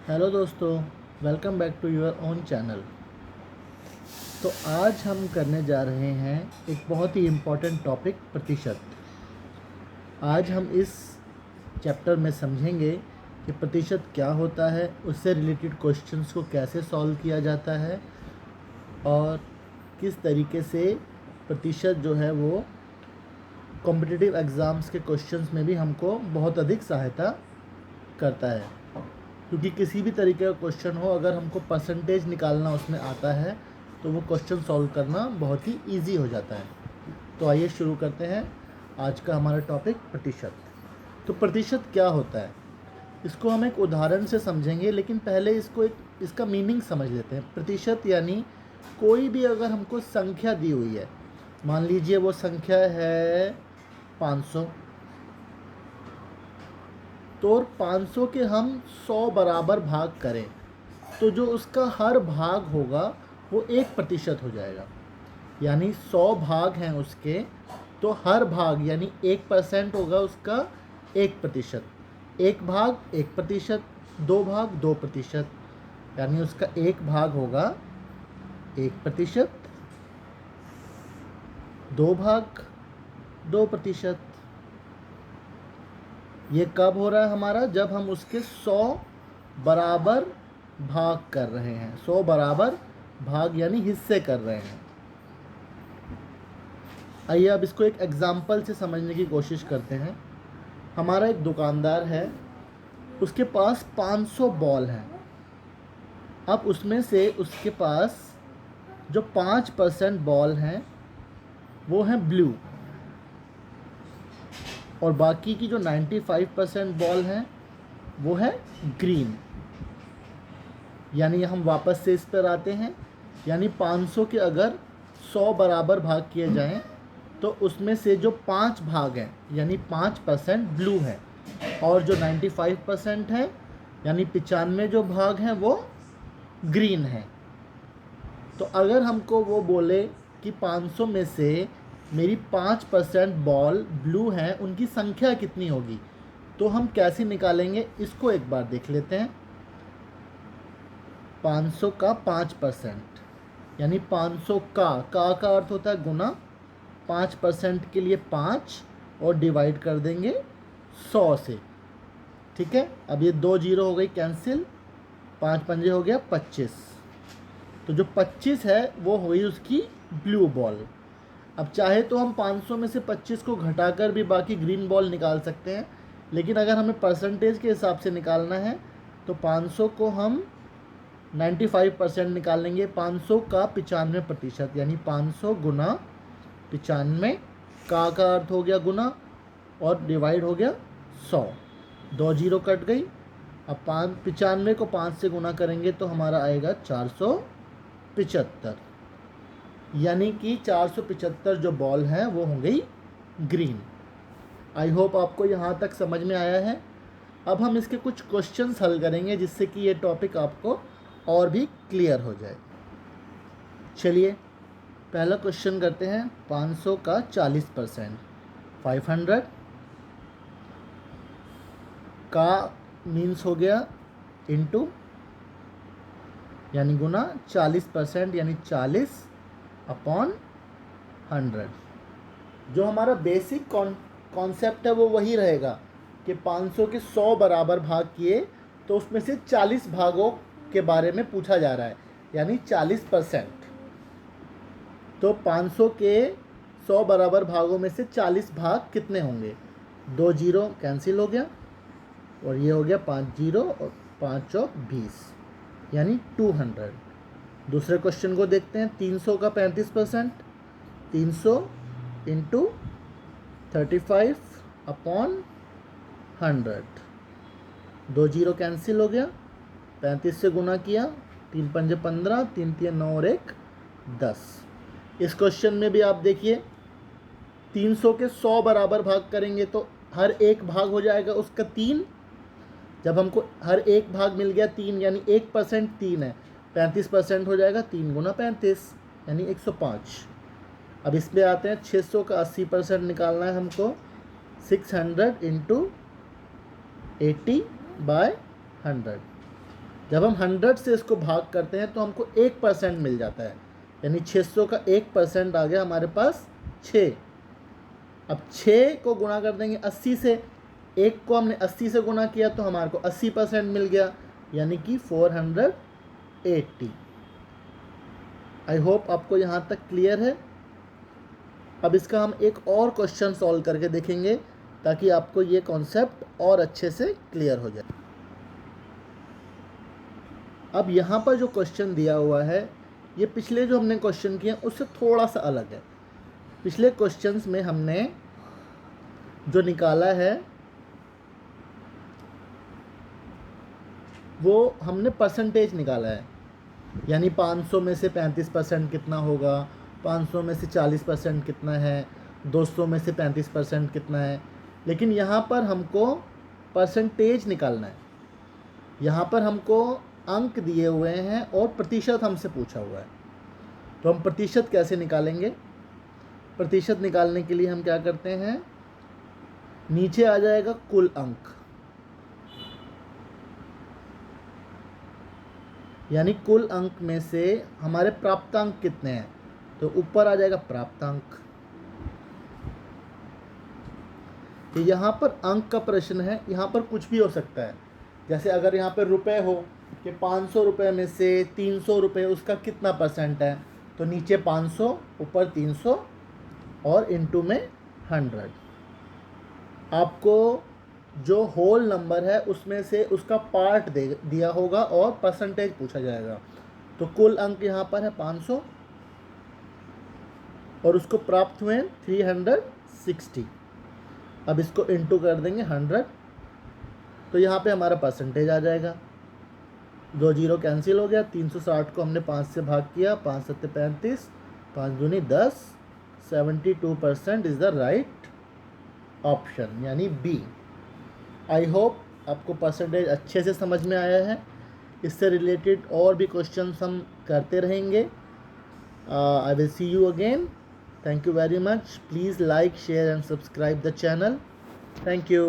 Hello दोस्तों, welcome back to your own channel. तो आज हम करने जा रहे हैं एक बहुत ही इम्पोर्टेंट टॉपिक, प्रतिशत। आज हम इस चैप्टर में समझेंगे कि प्रतिशत क्या होता है, उससे रिलेटेड क्वेश्चंस को कैसे सॉल्व किया जाता है और किस तरीके से प्रतिशत जो है वो कॉम्पिटिटिव एग्ज़ाम्स के क्वेश्चंस में भी हमको बहुत अधिक सहायता करता है। क्योंकि किसी भी तरीके का क्वेश्चन हो, अगर हमको परसेंटेज निकालना उसमें आता है तो वो क्वेश्चन सॉल्व करना बहुत ही इजी हो जाता है। तो आइए शुरू करते हैं आज का हमारा टॉपिक, प्रतिशत। तो प्रतिशत क्या होता है, इसको हम एक उदाहरण से समझेंगे, लेकिन पहले इसका मीनिंग समझ लेते हैं। प्रतिशत यानी कोई भी अगर हमको संख्या दी हुई है, मान लीजिए वो संख्या है 500, तो 500 के हम 100 बराबर भाग करें तो जो उसका हर भाग होगा वो 1% हो जाएगा। यानी 100 भाग हैं उसके, तो हर भाग यानी 1% होगा उसका 1%। एक भाग 1%, दो भाग 2%, यानी उसका एक भाग होगा 1%, दो भाग 2%। ये कब हो रहा है हमारा, जब हम उसके 100 बराबर भाग कर रहे हैं। 100 बराबर भाग यानी हिस्से कर रहे हैं। आइए अब इसको एक एग्जाम्पल से समझने की कोशिश करते हैं। हमारा एक दुकानदार है, उसके पास 500 बॉल हैं। अब उसमें से उसके पास जो 5% बॉल हैं वो हैं ब्लू, और बाकी की जो 95% बॉल हैं वो है ग्रीन। यानी हम वापस से इस पर आते हैं, यानी 500 के अगर 100 बराबर भाग किए जाएं तो उसमें से जो 5 भाग हैं यानी 5% ब्लू है, और जो 95% है यानी 95 जो भाग हैं वो ग्रीन है। तो अगर हमको वो बोले कि 500 में से मेरी 5% बॉल ब्लू हैं, उनकी संख्या कितनी होगी, तो हम कैसे निकालेंगे इसको एक बार देख लेते हैं। 500 का 5% यानी 500 का अर्थ होता है गुना, 5% के लिए 5 और डिवाइड कर देंगे 100 से। ठीक है, अब ये 2 जीरो हो गई कैंसिल, 5 पंजे हो गया 25। तो जो 25 है वो हुई उसकी ब्लू बॉल। अब चाहे तो हम 500 में से 25 को घटाकर भी बाकी ग्रीन बॉल निकाल सकते हैं, लेकिन अगर हमें परसेंटेज के हिसाब से निकालना है तो 500 को हम 95% निकाल लेंगे। 500 का 95% यानी 500 गुना 95, का अर्थ हो गया गुना, और डिवाइड हो गया 100। 2 जीरो कट गई। अब 95 को 5 से गुना करेंगे तो हमारा आएगा 475, यानी कि 475 जो बॉल हैं वो हो गई ग्रीन। आई होप आपको यहाँ तक समझ में आया है। अब हम इसके कुछ क्वेश्चंस हल करेंगे जिससे कि ये टॉपिक आपको और भी क्लियर हो जाए। चलिए पहला क्वेश्चन करते हैं। 500 का 40%, 500 का मीन्स हो गया इनटू, यानी गुना 40% यानी 40 अपॉन 100। जो हमारा बेसिक कॉन्सेप्ट है वो वही रहेगा कि 500 के 100 बराबर भाग किए तो उसमें से 40 भागों के बारे में पूछा जा रहा है, यानी 40%। तो 500 के 100 बराबर भागों में से 40 भाग कितने होंगे। 2 जीरो कैंसिल हो गया, और ये हो गया 5 जीरो और 5 और 20 यानी 200। दूसरे क्वेश्चन को देखते हैं। 300 का 35%, 300 इंटू 35 अपॉन 100। 2 जीरो कैंसिल हो गया, 35 से गुना किया, 3 पंजे 15, 3 3 9 और 1 10। इस क्वेश्चन में भी आप देखिए 300 के 100 बराबर भाग करेंगे तो हर एक भाग हो जाएगा उसका 3। जब हमको हर एक भाग मिल गया 3 यानी 1% 3 है, 35% हो जाएगा 3 गुना 35 यानी 105। अब इसमें आते हैं 600 का 80% निकालना है हमको। 600 इंटू 80/100 जब हम 100 से इसको भाग करते हैं तो हमको 1% मिल जाता है, यानी 600 का 1% आ गया हमारे पास 6। अब 6 को गुणा कर देंगे 80 से, 1 को हमने 80 से गुणा किया तो हमारे को 80% मिल गया, यानी कि 480। आई होप आपको यहाँ तक क्लियर है। अब इसका हम एक और क्वेश्चन सॉल्व करके देखेंगे ताकि आपको ये कॉन्सेप्ट और अच्छे से क्लियर हो जाए। अब यहाँ पर जो क्वेश्चन दिया हुआ है ये पिछले जो हमने क्वेश्चन किए उससे थोड़ा सा अलग है। पिछले क्वेश्चंस में हमने जो निकाला है वो हमने परसेंटेज निकाला है, यानी 500 में से 35% कितना होगा, 500 में से 40% कितना है, 200 में से 35% कितना है। लेकिन यहाँ पर हमको परसेंटेज निकालना है। यहाँ पर हमको अंक दिए हुए हैं और प्रतिशत हमसे पूछा हुआ है, तो हम प्रतिशत कैसे निकालेंगे। प्रतिशत निकालने के लिए हम क्या करते हैं, नीचे आ जाएगा कुल अंक, यानी कुल अंक में से हमारे प्राप्तांक कितने हैं, तो ऊपर आ जाएगा प्राप्तांक। तो यहाँ पर अंक का प्रश्न है, यहाँ पर कुछ भी हो सकता है। जैसे अगर यहाँ पर रुपए हो कि 500 रुपये में से 300 रुपये उसका कितना परसेंट है, तो नीचे 500 ऊपर 300 और इनटू में 100। आपको जो होल नंबर है उसमें से उसका पार्ट दिया होगा और परसेंटेज पूछा जाएगा। तो कुल अंक यहाँ पर है 500 और उसको प्राप्त हुए 360। अब इसको इनटू कर देंगे 100, तो यहाँ पे हमारा परसेंटेज आ जाएगा। 2 जीरो कैंसिल हो गया, 360 को हमने 5 से भाग किया, 5 7 35, 5 दूनी 10, 72% इज़ द राइट ऑप्शन, यानी बी। आई होप आपको परसेंटेज अच्छे से समझ में आया है। इससे रिलेटेड और भी क्वेश्चंस हम करते रहेंगे। I will see you again. Thank you very much. Please like, share and subscribe the channel. Thank you.